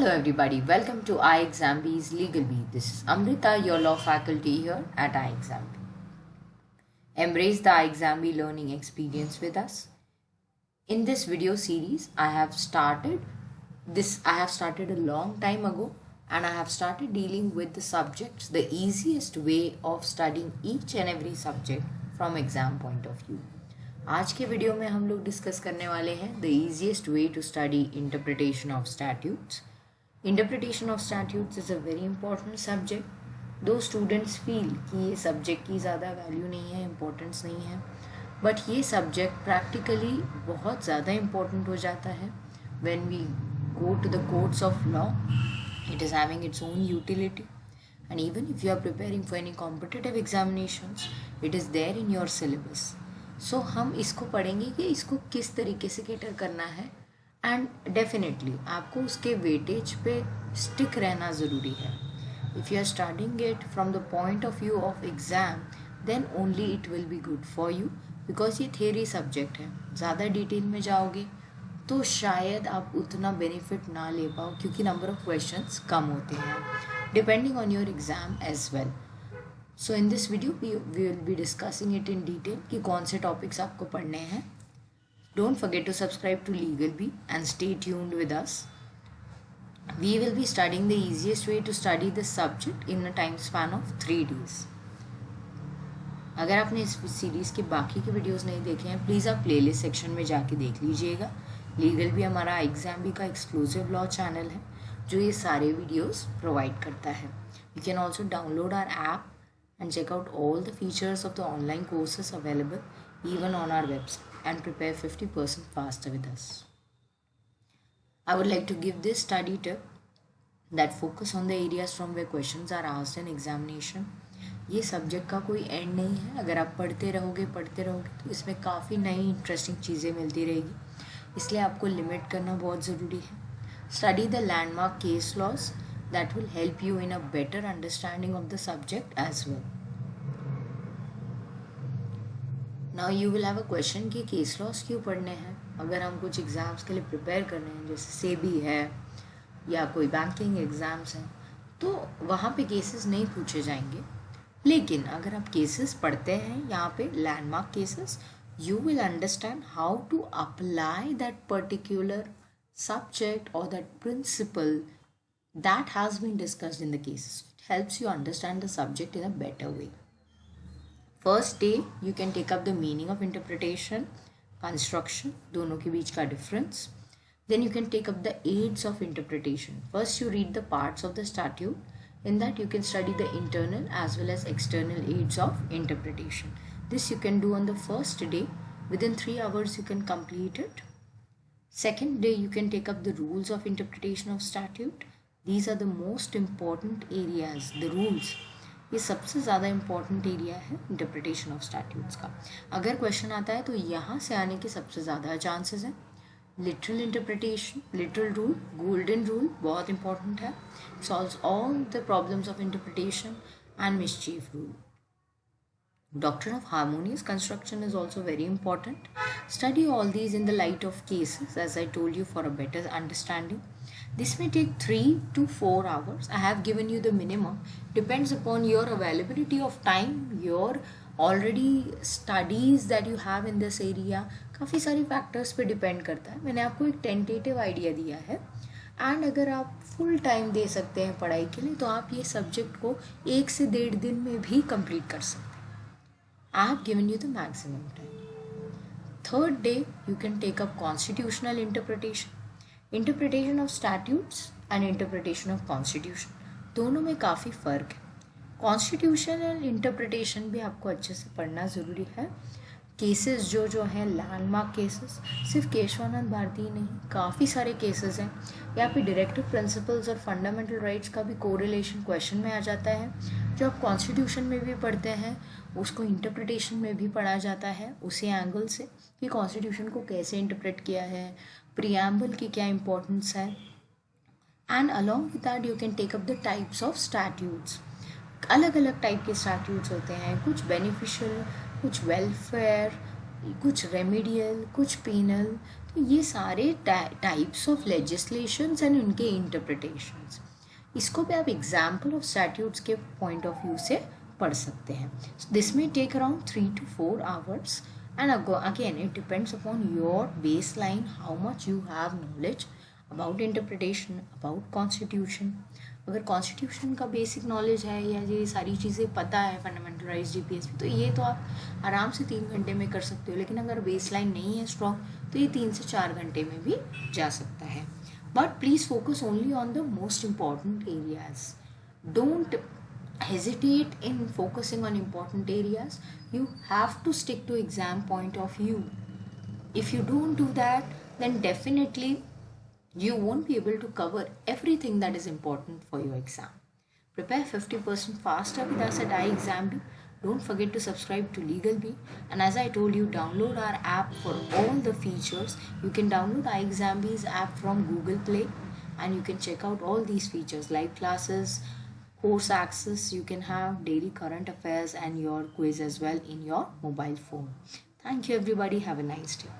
Hello everybody, welcome to iExamB's Legal Beat. This is Amrita, your law faculty here at iExamB. Embrace the iExamB learning experience with us. In this video series, I have started a long time ago, and I have started dealing with the subjects, the easiest way of studying each and every subject from exam point of view. आज के video में हम लोग discuss करने वाले हैं the easiest way to study interpretation of statutes. Interpretation of statutes is a very important subject. Though students feel कि ये सब्जेक्ट की ज़्यादा वैल्यू नहीं है, इम्पोर्टेंस नहीं है, बट ये सब्जेक्ट प्रैक्टिकली बहुत ज़्यादा इम्पोर्टेंट हो जाता है. When we go to the courts of law, it is having its own utility, and even if you are preparing for any competitive examinations, it is there in your syllabus. So हम इसको पढ़ेंगे कि इसको किस तरीके से cater करना है, एंड डेफिनेटली आपको उसके वेटेज पे स्टिक रहना ज़रूरी है. If you are starting it from the point of view of exam, then only it will be good for you, because ये थियरी सब्जेक्ट है. ज़्यादा डिटेल में जाओगे तो शायद आप उतना बेनिफिट ना ले पाओ, क्योंकि नंबर ऑफ क्वेश्चंस कम होते हैं depending on your exam as well. So in this video we will be discussing it in detail कि कौन से टॉपिक्स आपको पढ़ने हैं. Don't forget to subscribe to Legal B and stay tuned with us. We will be studying the easiest way to study this subject in a time span of 3 days. अगर आपने इस series के बाकी के videos नहीं देखे हैं, please आप प्लेलिस्ट सेक्शन में जाके देख लीजिएगा. लीगल भी हमारा एग्जाम का एक्सक्लूसिव लॉ चैनल है जो ये सारे वीडियोस प्रोवाइड करता है. You can also download our app and check out all the features of the online courses available even on our website and prepare 50% faster with us. I would like to give this study tip that focus on the areas from where questions are asked in examination. ये subject का कोई and नहीं है. अगर आप पढ़ते रहोगे तो इसमें काफ़ी नई इंटरेस्टिंग चीज़ें मिलती रहेगी, इसलिए आपको लिमिट करना बहुत ज़रूरी है. Study the landmark case laws that will help you in a better understanding of the subject as well. Now you will have a question कि केस लॉज क्यों पढ़ने हैं. अगर हम कुछ एग्ज़ाम्स के लिए प्रिपेयर कर रहे हैं, जैसे सेबी है या कोई बैंकिंग एग्ज़ाम्स हैं, तो वहाँ पे केसेस नहीं पूछे जाएंगे. लेकिन अगर आप केसेस पढ़ते हैं यहाँ पे landmark cases, you will understand how to apply that particular subject or that principle that has been discussed in the cases. It helps you understand the subject in a better way. First day you can take up the meaning of interpretation, construction, दोनों के बीच का difference. Then you can take up the aids of interpretation. First you read the parts of the statute. In that you can study the internal as well as external aids of interpretation. This you can do on the first day. Within 3 hours you can complete it. Second day you can take up the rules of interpretation of statute. These are the most important areas. The rules, ये सबसे ज़्यादा important area है interpretation of statutes का. अगर question आता है तो यहाँ से आने के सबसे ज़्यादा चांसेस हैं. Literal interpretation, literal rule, golden rule बहुत इंपॉर्टेंट है. Solves all the problems of interpretation and mischief rule. Doctrine of harmonious construction is also very important. Study all these in the light of cases, as I told you, for a better understanding. This may take 3 to 4 hours. I have given you the minimum. Depends upon your availability of time, your already studies that you have in this area. काफ़ी सारी factors पे depend करता है. मैंने आपको एक tentative idea दिया है, एंड अगर आप फुल टाइम दे सकते हैं पढ़ाई के लिए, तो आप ये सब्जेक्ट को 1 से 1.5 दिन में भी कंप्लीट कर सकते हैं. I have given you the maximum time. Third day you can take up constitutional interpretation. Interpretation of statutes and interpretation of constitution, दोनों में काफ़ी फ़र्क है. कॉन्स्टिट्यूशनल इंटरप्रिटेशन भी आपको अच्छे से पढ़ना ज़रूरी है. केसेस जो हैं लैंडमार्क केसेस, सिर्फ केशवानंद भारती ही नहीं, काफ़ी सारे केसेस हैं. यहाँ पे डायरेक्टिव प्रिंसिपल्स और फंडामेंटल राइट्स का भी कोरिलेशन क्वेश्चन में आ जाता है, जो आप कॉन्स्टिट्यूशन में भी पढ़ते हैं उसको इंटरप्रिटेशन में भी पढ़ा जाता है उसी एंगल से कि कॉन्स्टिट्यूशन को कैसे इंटरप्रेट किया है, प्रियम्बल की क्या इंपॉर्टेंस है. And along with that you can take up the types of statutes. अलग अलग टाइप के स्टैट्यूट्स होते हैं, कुछ बेनिफिशियल, कुछ वेलफेयर, कुछ रेमेडियल, कुछ पीनल. तो ये सारे टाइप्स ऑफ लेजिस्लेशंस एंड उनके इंटरप्रिटेशंस, इसको भी आप एग्जाम्पल ऑफ स्टैट्यूट्स के पॉइंट ऑफ व्यू से पढ़ सकते हैं. दिस में take around 3 to 4 hours, and again it depends upon your baseline, how much you have knowledge about interpretation, about constitution. अगर कॉन्स्टिट्यूशन का बेसिक नॉलेज है या ये सारी चीज़ें पता है फंडामेंटल राइट्स जीपीएसपी, तो ये तो आप आराम से 3 घंटे में कर सकते हो. लेकिन अगर बेसलाइन नहीं है स्ट्रॉन्ग तो ये 3 से 4 घंटे में भी जा सकता है. But please focus only on the most important areas. Don't hesitate in focusing on important areas. You have to stick to exam point of view. If you don't do that, then definitely you won't be able to cover everything that is important for your exam. Prepare 50% faster with us at iExamBee. Don't forget to subscribe to LegalBee. And as I told you, download our app for all the features. You can download iExamBee's app from Google Play, and you can check out all these features: live classes, course access, you can have daily current affairs and your quiz as well in your mobile phone. Thank you everybody. Have a nice day.